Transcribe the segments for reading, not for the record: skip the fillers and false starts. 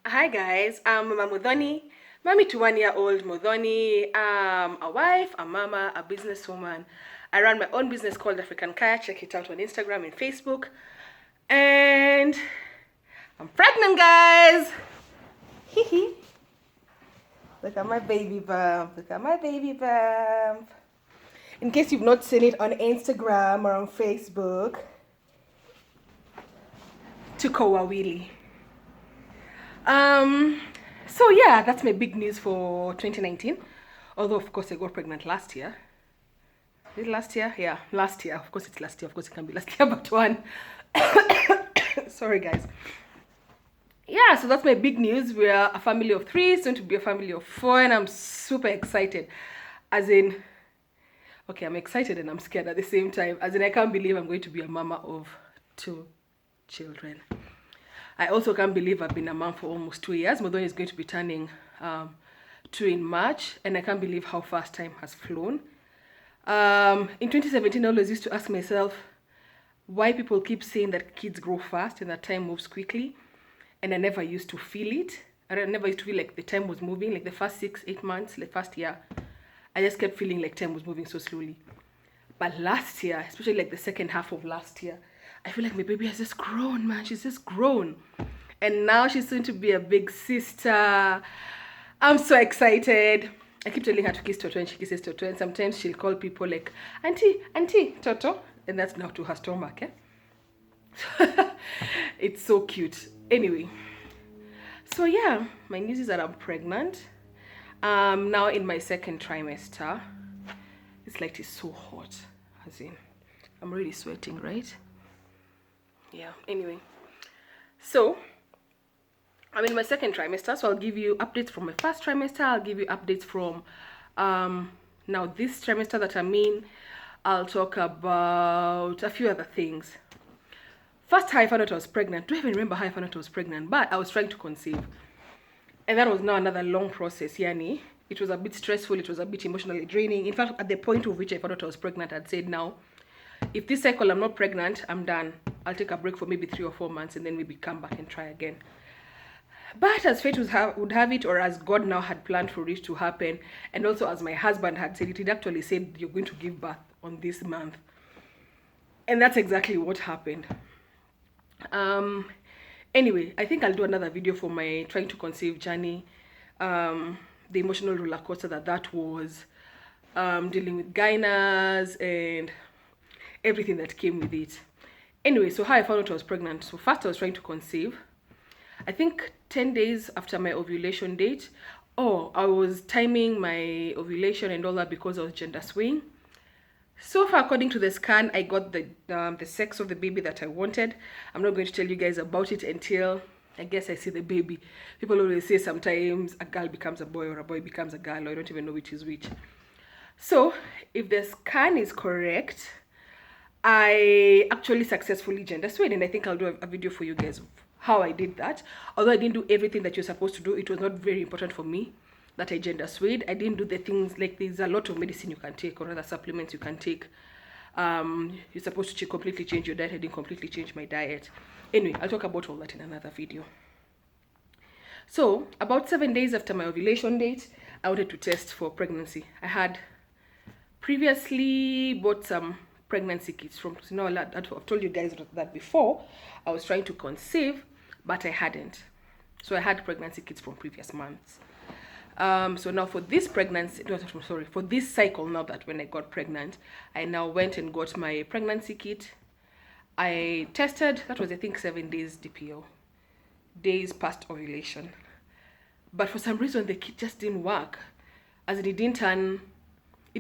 Hi guys, I'm Mama Modhoni, mommy to 1-year-old Modhoni. A wife, a mama, a businesswoman. I run my own business called African Kaya. Check it out on Instagram and Facebook. And I'm pregnant, guys. Hee. Look at my baby bump. Look at my baby bump. In case you've not seen it on Instagram or on Facebook, tuko wawili. So yeah, that's my big news for 2019. Although of course I got pregnant last year. Is it last year? Yeah, last year. Of course it's last year. Of course it can be last year, but one. Sorry guys. Yeah, so that's my big news. We are a family of 3, soon to be a family of 4, and I'm super excited. As in, okay, I'm excited and I'm scared at the same time. As in, I can't believe I'm going to be a mama of 2 children. I also can't believe I've been a mom for almost 2 years. Modhoni is going to be turning 2 in March, and I can't believe how fast time has flown. In 2017, I always used to ask myself why people keep saying that kids grow fast and that time moves quickly, and I never used to feel it. I never used to feel like the time was moving, like the first 6-8 months, the first year. I just kept feeling like time was moving so slowly. But last year, especially like the second half of last year, I feel like my baby has just grown, man. She's just grown. And now she's soon to be a big sister. I'm so excited. I keep telling her to kiss Toto and she kisses Toto. And sometimes she'll call people like, Auntie, Toto. And that's now to her stomach, eh? It's so cute. Anyway. So yeah, my news is that I'm pregnant. Now in my 2nd trimester. This light is so hot. As in, I'm really sweating, right? Yeah, anyway. So, I'm in my 2nd trimester, so I'll give you updates from my 1st trimester. I'll give you updates from now this trimester that I'm in. I'll talk about a few other things. First, how I found out I was pregnant. Don't even remember how I found out I was pregnant, but I was trying to conceive. And that was now another long process, yani. It was a bit stressful, it was a bit emotionally draining. In fact, at the point of which I found out I was pregnant, I'd said, now, if this cycle I'm not pregnant, I'm done. I'll take a break for maybe 3 or 4 months and then maybe come back and try again. But as fate would have it, or as God now had planned for it to happen, and also as my husband had said, it actually said you're going to give birth on this month. And that's exactly what happened. Anyway, I think I'll do another video for my trying to conceive journey, the emotional roller coaster that was, dealing with gynas and everything that came with it. Anyway, so how I found out I was pregnant. So first I was trying to conceive. I think 10 days after my ovulation date. Oh, I was timing my ovulation and all that because I was gender swaying. So far, according to the scan, I got the sex of the baby that I wanted. I'm not going to tell you guys about it until I guess I see the baby. People always say sometimes a girl becomes a boy or a boy becomes a girl, or I don't even know which is which. So if the scan is correct, I actually successfully gender swayed, and I think I'll do a video for you guys of how I did that. Although I didn't do everything that you're supposed to do, it was not very important for me that I gender swayed. I didn't do the things like there's a lot of medicine you can take or other supplements you can take. You're supposed to completely change your diet. I didn't completely change my diet. Anyway, I'll talk about all that in another video. So about 7 days after my ovulation date, I wanted to test for pregnancy. I had previously bought some pregnancy kits from, you know, I've told you guys that before. I was trying to conceive, but I hadn't. So I had pregnancy kits from previous months. So now for this pregnancy, for this cycle, now that when I got pregnant, I now went and got my pregnancy kit. I tested, that was I think 7 days DPO, days past ovulation. But for some reason the kit just didn't work. As in, it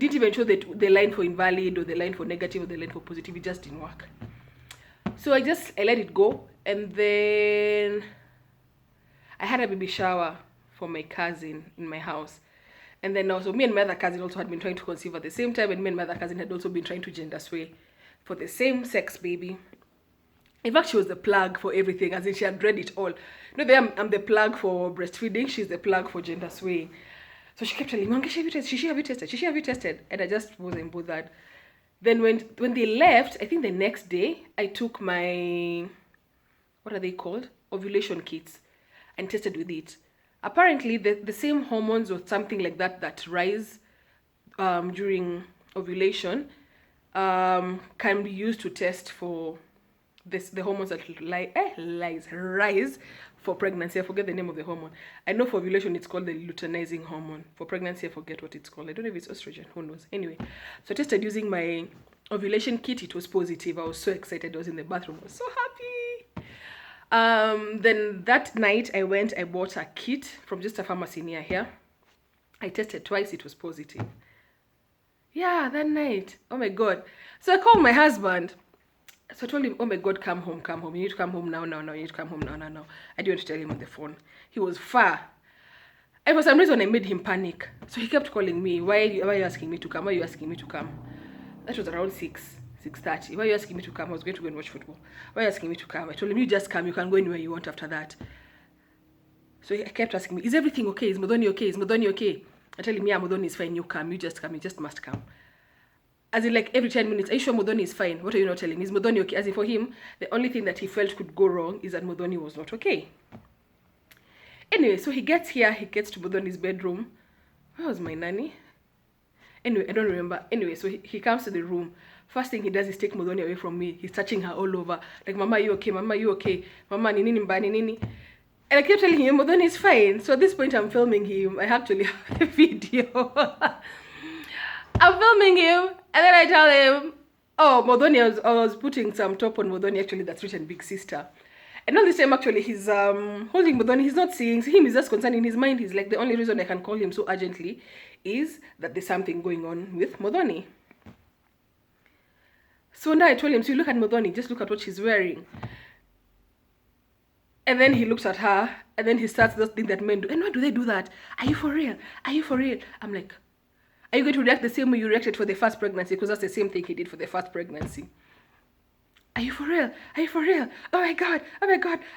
didn't even show the line for invalid or the line for negative or the line for positive. It just didn't work. So I let it go, and then I had a baby shower for my cousin in my house. And then also me and my other cousin also had been trying to conceive at the same time, and me and my other cousin had also been trying to gender sway for the same sex baby. In fact, she was the plug for everything, as in she had read it all. You know, I'm the plug for breastfeeding, she's the plug for gender swaying. So she kept telling me, have you tested? And I just wasn't bothered. Then when they left, I think the next day, I took my, what are they called? Ovulation kits. and tested with it. Apparently, the same hormones or something like that that rise during ovulation can be used to test for the hormones that rise for pregnancy. I forget the name of the hormone. I know for ovulation it's called the luteinizing hormone. For pregnancy, I forget what it's called. I don't know if it's estrogen. Who knows? Anyway, so I tested using my ovulation kit. It was positive. I was so excited. I was in the bathroom. I was so happy. Then that night I bought a kit from just a pharmacy near here. I tested twice. It was positive. Yeah, that night. Oh my God. So I called my husband. So I told him, oh my God, come home. You need to come home now. You need to come home now. I didn't want to tell him on the phone. He was far. And for some reason, I made him panic. So he kept calling me. Why are you asking me to come? Why are you asking me to come? That was around 6:30. Why are you asking me to come? I was going to go and watch football. Why are you asking me to come? I told him, you just come. You can go anywhere you want after that. So he kept asking me, is everything okay? Is Modoni okay? Is Modoni okay? I tell him, yeah, Modoni is fine. You come. You just come. You just must come. As in, like, every 10 minutes, are you sure Modoni is fine? What are you not telling me? Is Modoni okay? As in, for him, the only thing that he felt could go wrong is that Modoni was not okay. Anyway, so he gets here. He gets to Modoni's bedroom. Where was my nanny? Anyway, I don't remember. Anyway, so he comes to the room. First thing he does is take Modoni away from me. He's touching her all over. Like, Mama, you okay? Mama, you okay? Mama, nini mbani nini? And I kept telling him, Modoni is fine. So at this point, I'm filming him. I actually have the video. I'm filming him, and then I tell him, oh, Modoni, I was putting some top on Modoni, actually, that's written Big Sister. And all this time, actually, he's holding Modoni. He's not seeing him. He's just concerned in his mind. He's like, the only reason I can call him so urgently is that there's something going on with Modoni. So now I told him, so you look at Modoni, just look at what she's wearing. And then he looks at her, and then he starts those things that men do. And why do they do that? Are you for real? Are you for real? I'm like, are you going to react the same way you reacted for the first pregnancy? Because that's the same thing he did for the first pregnancy. Are you for real? Are you for real? Oh my God,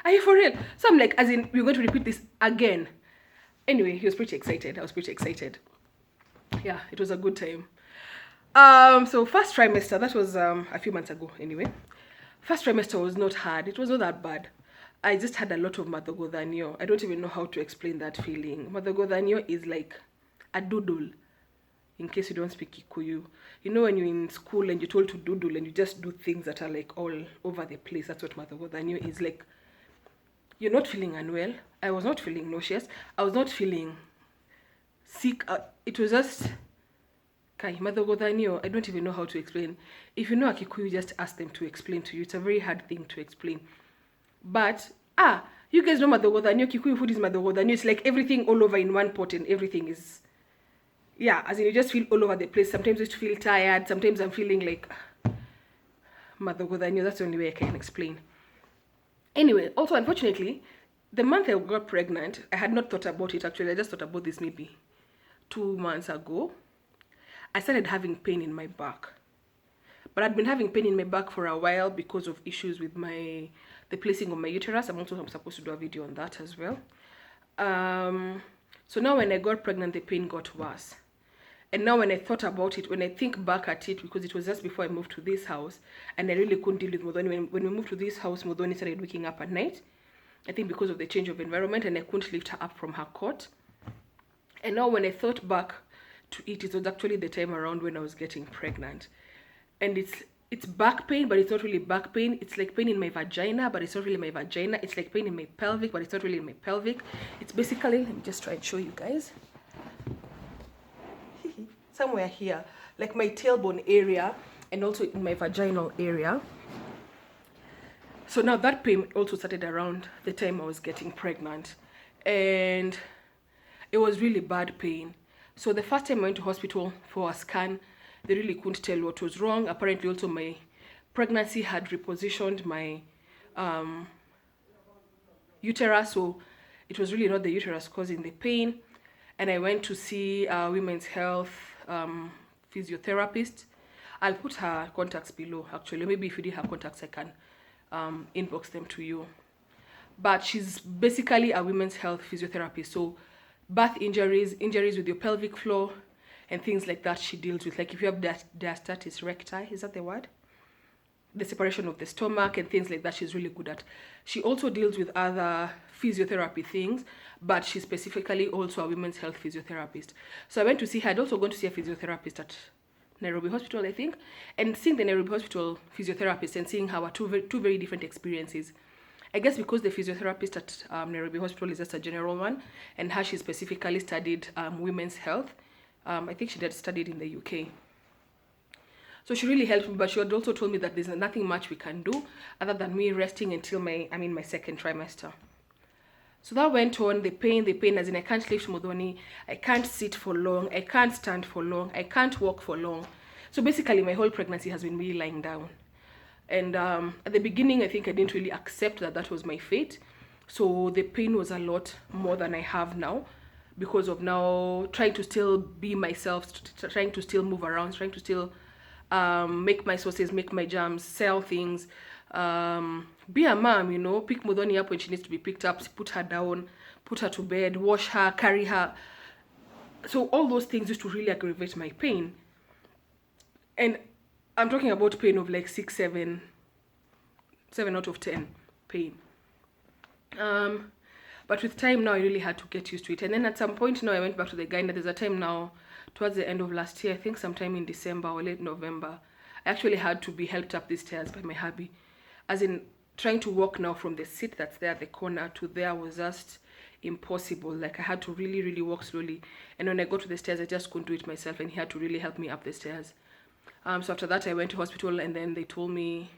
are you for real? So I'm like, as in, we're going to repeat this again. Anyway, he was pretty excited. I was pretty excited. Yeah, it was a good time. So first trimester, that was a few months ago anyway. First trimester was not hard. It was not that bad. I just had a lot of mathogodhanio. I don't even know how to explain that feeling. Mathogodhanio is like a doodle. In case you don't speak Kikuyu, you know when you're in school and you're told to doodle and you just do things that are like all over the place. That's what mathogodhanio is like. You're not feeling unwell. I was not feeling nauseous. I was not feeling sick. It was just mathogodhanio. I don't even know how to explain. If you know a Kikuyu, just ask them to explain to you. It's a very hard thing to explain. But you guys know mathogodhanio. Kikuyu food is mathogodhanio. It's like everything all over in one pot and everything is. Yeah, as in you just feel all over the place. Sometimes you feel tired. Sometimes I'm feeling like mathogodhanio. That's the only way I can explain. Anyway, also unfortunately, the month I got pregnant, I had not thought about it actually. I just thought about this maybe 2 months ago. I started having pain in my back. But I'd been having pain in my back for a while because of issues with the placing of my uterus. I'm supposed to do a video on that as well. So now when I got pregnant, the pain got worse. And now when I thought about it, when I think back at it, because it was just before I moved to this house, and I really couldn't deal with Modoni. When we moved to this house, Modoni started waking up at night. I think because of the change of environment, and I couldn't lift her up from her cot. And now when I thought back to it, it was actually the time around when I was getting pregnant. And it's back pain, but it's not really back pain. It's like pain in my vagina, but it's not really my vagina. It's like pain in my pelvic, but it's not really my pelvic. It's basically, let me just try and show you guys. Somewhere here, like my tailbone area and also in my vaginal area. So now that pain also started around the time I was getting pregnant. And it was really bad pain. So the first time I went to hospital for a scan, they really couldn't tell what was wrong. Apparently also my pregnancy had repositioned my uterus. So it was really not the uterus causing the pain. And I went to see a women's health physiotherapist. I'll put her contacts below actually. Maybe if you did her contacts, I can inbox them to you. But she's basically a women's health physiotherapist. So birth injuries with your pelvic floor, and things like that she deals with. Like if you have diastasis recti, is that the word? the separation of the stomach and things like that. She's really good at. She also deals with other physiotherapy things, but she's specifically also a women's health physiotherapist. So I went to see her. I'd also gone to see a physiotherapist at Nairobi Hospital, I think, and seeing the Nairobi Hospital physiotherapist and seeing her were two very different experiences. I guess because the physiotherapist at Nairobi Hospital is just a general one, and her, she specifically studied women's health. I think she did studied in the UK. So she really helped me, but she had also told me that there's nothing much we can do other than me resting until my second trimester. So that went on. The pain, as in I can't lift Modoni, I can't sit for long, I can't stand for long, I can't walk for long. So basically my whole pregnancy has been really lying down. And at the beginning, I think I didn't really accept that was my fate. So the pain was a lot more than I have now, because of now trying to still be myself, trying to still move around, trying to still make my sauces, make my jams, sell things, be a mom, you know, pick Modoni up when she needs to be picked up, put her down, put her to bed, wash her, carry her. So all those things used to really aggravate my pain. And I'm talking about pain of like 7 out of 10 pain. But with time now, I really had to get used to it. And then at some point now, I went back to the gynae. There's a time now, towards the end of last year, I think sometime in December or late November, I actually had to be helped up these stairs by my hubby. As in, trying to walk now from the seat that's there at the corner to there was just impossible. Like, I had to really walk slowly. And when I got to the stairs, I just couldn't do it myself, and he had to really help me up the stairs. So after that, I went to hospital, and then they told me,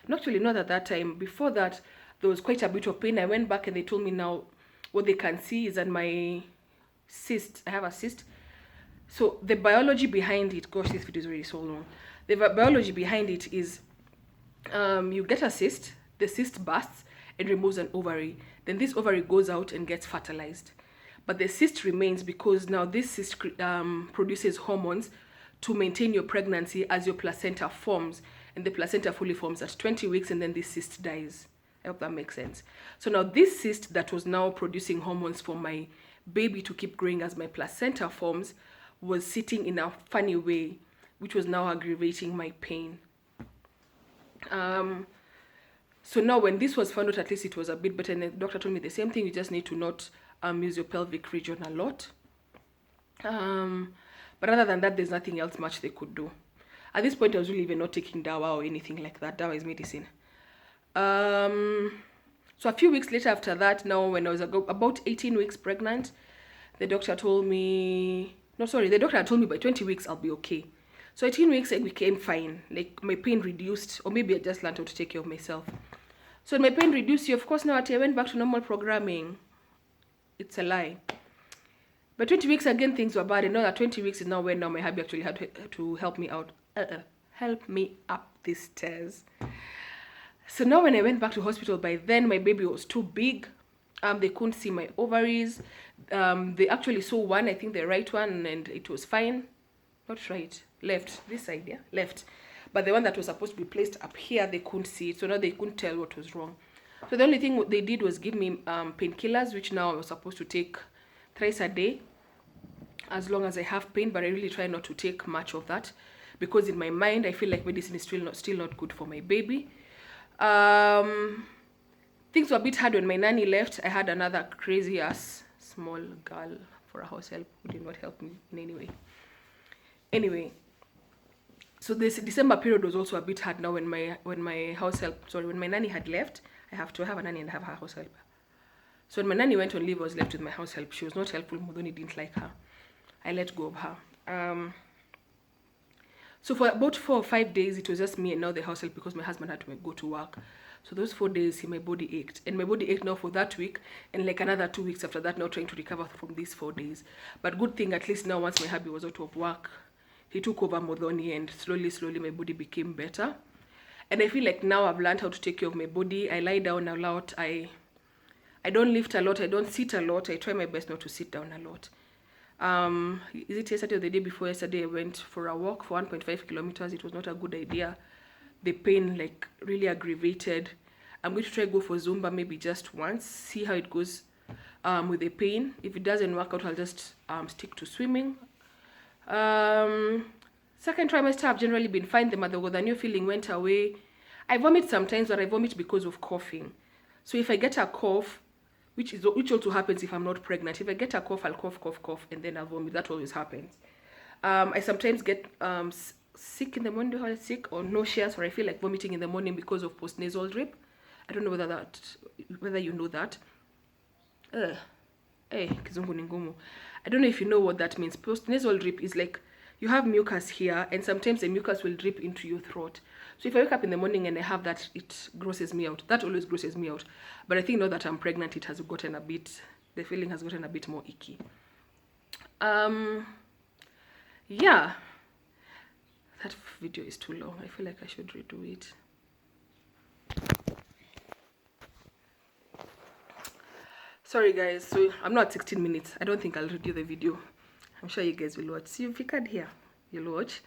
not at that time, before that, there was quite a bit of pain. I went back and they told me now what they can see is that my cyst, I have a cyst. So the biology behind it, gosh, this video is already so long. The biology behind it is you get a cyst, the cyst bursts and removes an ovary. Then this ovary goes out and gets fertilized. But the cyst remains because now this cyst produces hormones to maintain your pregnancy as your placenta forms. And the placenta fully forms at 20 weeks, and then this cyst dies. I hope that makes sense. So now this cyst that was now producing hormones for my baby to keep growing as my placenta forms was sitting in a funny way, which was now aggravating my pain. So now when this was found out, at least it was a bit better, and the doctor told me the same thing. You just need to not use your pelvic region a lot. But other than that, there's nothing else much they could do. At this point, I was really even not taking dawa or anything like that. Dawa is medicine. So a few weeks later after that, now when I was about 18 weeks pregnant, the doctor told me, the doctor had told me by 20 weeks I'll be okay. So 18 weeks I became fine. Like, my pain reduced, or maybe I just learned how to take care of myself. So when my pain reduced, of course now I went back to normal programming. It's a lie. But 20 weeks again, things were bad. And now that 20 weeks is now when now my hubby actually had to help me out, help me up these stairs. So now when I went back to hospital, by then my baby was too big. They couldn't see my ovaries. They actually saw one, I think the right one, and it was fine. Not right, left, this side, yeah, left. But the one that was supposed to be placed up here, they couldn't see it. So now they couldn't tell what was wrong. So the only thing they did was give me painkillers, which now I was supposed to take thrice a day as long as I have pain. But I really try not to take much of that, because in my mind I feel like medicine is still not good for my baby. Things were a bit hard when my nanny left. I had another crazy ass small girl for a house help who did not help me in any way. Anyway, so this December period was also a bit hard now when my when my nanny had left. I have a nanny and have a house helper. So when my nanny went on leave, I was left with my house help. She was not helpful. Modoni didn't like her. I let go of her. So for about 4 or 5 days, it was just me and now the house help, because my husband had to go to work. So those 4 days, my body ached. And my body ached now for that week, and like another 2 weeks after that, now trying to recover from these 4 days. But good thing, at least now, once my hubby was out of work, he took over Modoni, and slowly my body became better. And I feel like now I've learned how to take care of my body. I lie down a lot. I don't lift a lot. I don't sit a lot. I try my best not to sit down a lot. Is it yesterday or the day before yesterday, I went for a walk for 1.5 kilometers. It was not a good idea. The pain like really aggravated. I'm going to try go for Zumba maybe just once, see how it goes with the pain. If it doesn't work out, I'll just stick to swimming. Second trimester, I've generally been fine. The new feeling went away. I vomit sometimes, but I vomit because of coughing. So if I get a cough, which also happens if I'm not pregnant, if I get a cough, I'll cough, and then I'll vomit. That always happens. I sometimes get sick in the morning, sick or nauseous, or I feel like vomiting in the morning because of postnasal drip. I don't know whether you know that. Kizungu ni ngumu. I don't know if you know what that means. Postnasal drip is like you have mucus here, and sometimes the mucus will drip into your throat. So if I wake up in the morning and I have that, it grosses me out. That always grosses me out. But I think now that I'm pregnant, it has gotten a bit, the feeling has gotten a bit more icky. Yeah. That video is too long. I feel like I should redo it. Sorry guys, so I'm not 16 minutes. I don't think I'll redo the video. I'm sure you guys will watch. See, if you can't hear, you'll watch.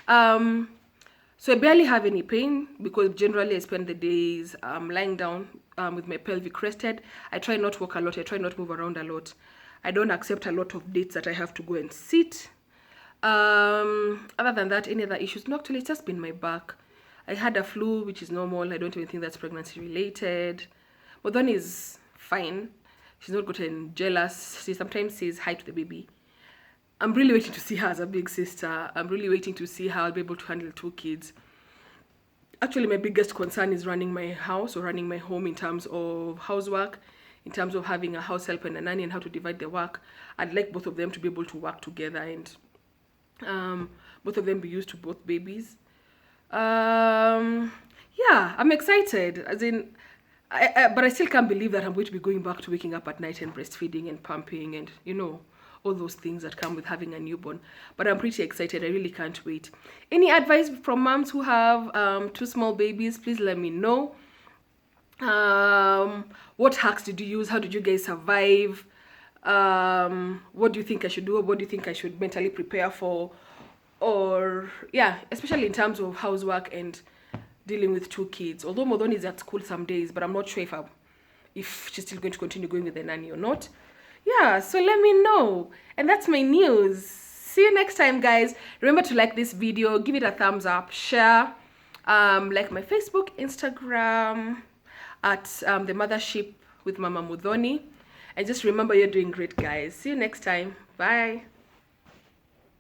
So I barely have any pain because generally I spend the days lying down with my pelvic rested. I try not to walk a lot. I try not to move around a lot. I don't accept a lot of dates that I have to go and sit. Other than that, any other issues? No, actually, it's just been my back. I had a flu, which is normal. I don't even think that's pregnancy related. But then is fine. She's not gotten jealous. She sometimes says hi to the baby. I'm really waiting to see her as a big sister. I'm really waiting to see how I'll be able to handle 2 kids. Actually, my biggest concern is running my house or running my home in terms of housework, in terms of having a house help and a nanny and how to divide the work. I'd like both of them to be able to work together and both of them be used to both babies. Yeah, I'm excited. As in, but I still can't believe that I'm going to be going back to waking up at night and breastfeeding and pumping and, you know, all those things that come with having a newborn. But I'm pretty excited. I really can't wait. Any advice from moms who have 2 small babies, please let me know. What hacks did you use? How did you guys survive? What do you think I should do? What do you think I should mentally prepare for? Or yeah, especially in terms of housework and dealing with 2 kids. Although Modon is at school some days, but I'm not sure if she's still going to continue going with the nanny or not. Yeah, so let me know. And that's my news. See you next time, guys. Remember to like this video, give it a thumbs up, share, like my Facebook, Instagram at the Mothership with Mama Muthoni. And just remember, you're doing great, guys. See you next time. Bye.